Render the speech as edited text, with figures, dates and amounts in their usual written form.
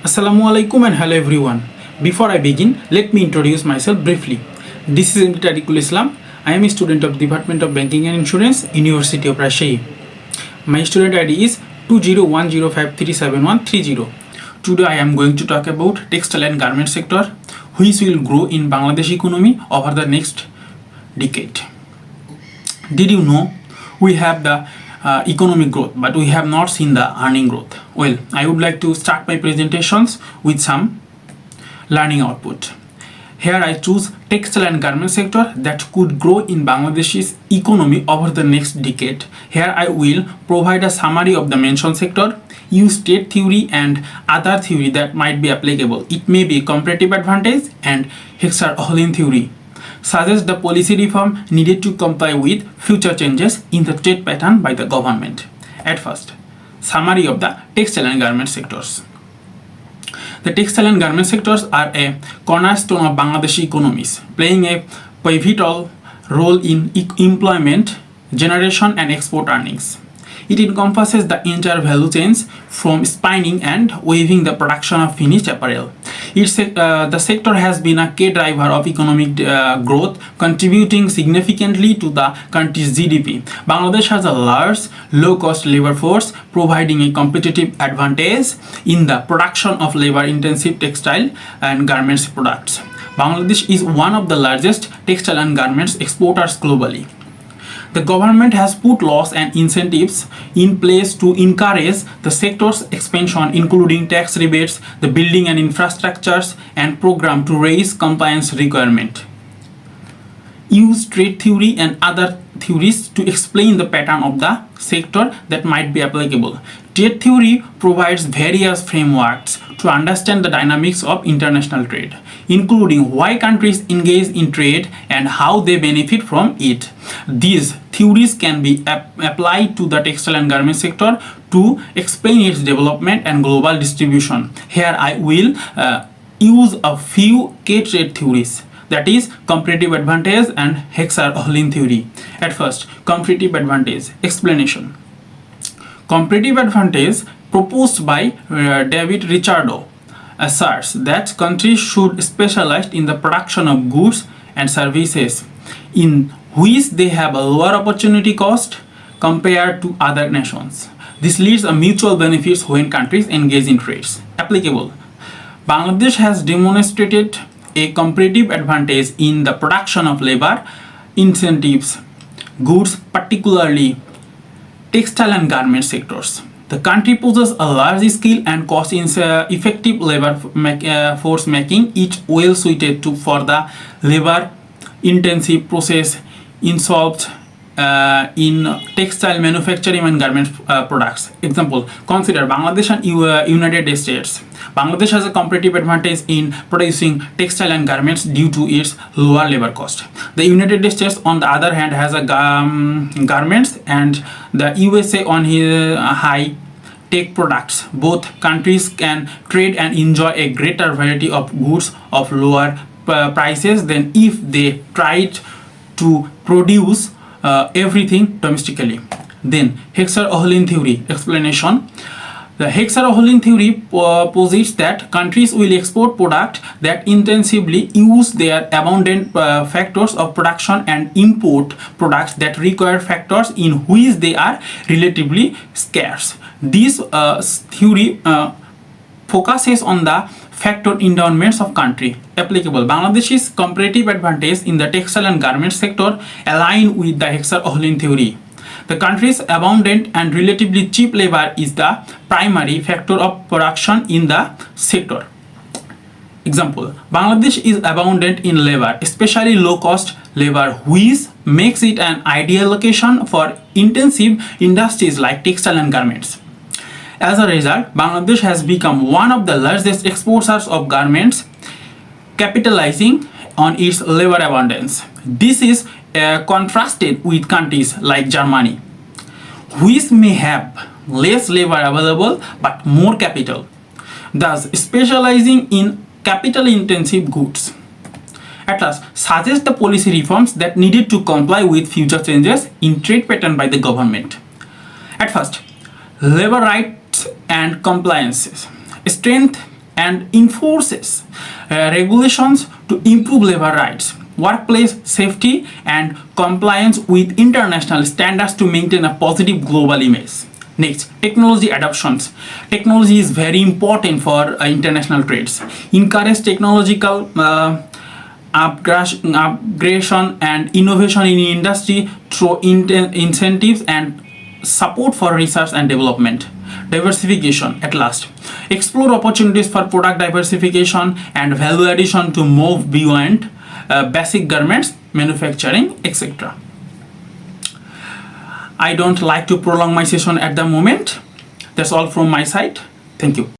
Assalamu alaikum and hello everyone. Before I begin, let me introduce myself briefly. This is Tariqul Islam. I am a student of Department of Banking and Insurance, University of Rajshahi. My student ID is 2010537130. Today I am going to talk about textile and garment sector, which will grow in Bangladesh economy over the next decade. Did you know we have the economic growth, but we have not seen the earning growth? Well, I would like to start my presentations with some learning output. Here I choose textile and garment sector that could grow in Bangladesh's economy over the next decade. Here I will provide a summary of the mentioned sector, use state theory and other theory that might be applicable. It may be comparative advantage and Heckscher-Ohlin theory. Suggest the policy reform needed to comply with future changes in the trade pattern by the government. At first, summary of the textile and garment sectors. The textile and garment sectors are a cornerstone of Bangladeshi economies, playing a pivotal role in employment generation and export earnings. It encompasses the entire value chains from spinning and weaving the production of finished apparel. The sector has been a key driver of economic growth, contributing significantly to the country's GDP. Bangladesh has a large, low-cost labor force, providing a competitive advantage in the production of labor-intensive textile and garments products. Bangladesh is one of the largest textile and garments exporters globally. The government has put laws and incentives in place to encourage the sector's expansion, including tax rebates, the building and infrastructures, and program to raise compliance requirement. Use trade theory and other theories to explain the pattern of the sector that might be applicable. Trade theory provides various frameworks to understand the dynamics of international trade, including why countries engage in trade and how they benefit from it. These theories can be applied to the textile and garment sector to explain its development and global distribution. Here I will use a few key trade theories, that is comparative advantage and Heckscher-Ohlin theory. At first, comparative advantage explanation. Comparative advantage proposed by David Ricardo asserts that countries should specialize in the production of goods and services in which they have a lower opportunity cost compared to other nations. This leads to mutual benefits when countries engage in trades. Applicable. Bangladesh has demonstrated a comparative advantage in the production of labor incentives goods, particularly textile and garment sectors. The country possesses a large skill and cost-effective labor force, making it well suited for the labor-intensive process involved in textile manufacturing and garment products. Example, consider Bangladesh and United States. Bangladesh has a comparative advantage in producing textile and garments due to its lower labor cost. The United States, on the other hand, has a garments, and the USA on his high tech products. Both countries can trade and enjoy a greater variety of goods of lower prices than if they tried to produce everything domestically. Then Heckscher-Ohlin theory explanation. The Heckscher-Ohlin theory posits that countries will export products that intensively use their abundant factors of production and import products that require factors in which they are relatively scarce. This theory focuses on the factor endowments of country. Applicable. Bangladesh's comparative advantage in the textile and garment sector align with the Heckscher-Ohlin theory. The country's abundant and relatively cheap labor is the primary factor of production in the sector. Example, Bangladesh is abundant in labor, especially low-cost labor, which makes it an ideal location for intensive industries like textile and garments. As a result, Bangladesh has become one of the largest exporters of garments, capitalizing on its labor abundance. This is contrasted with countries like Germany, which may have less labor available but more capital, thus specializing in capital-intensive goods. At last, suggest the policy reforms that needed to comply with future changes in trade pattern by the government. At first, labor rights and compliances. Strength and enforces regulations to improve labor rights, workplace safety, and compliance with international standards to maintain a positive global image. Next, technology adoptions. Technology is very important for international trades. Encourage technological upgradation and innovation in industry through incentives and support for research and development. Diversification at last. Explore opportunities for product diversification and value addition to move beyond basic garments, manufacturing, etc. I don't like to prolong my session at the moment. That's all from my side. Thank you.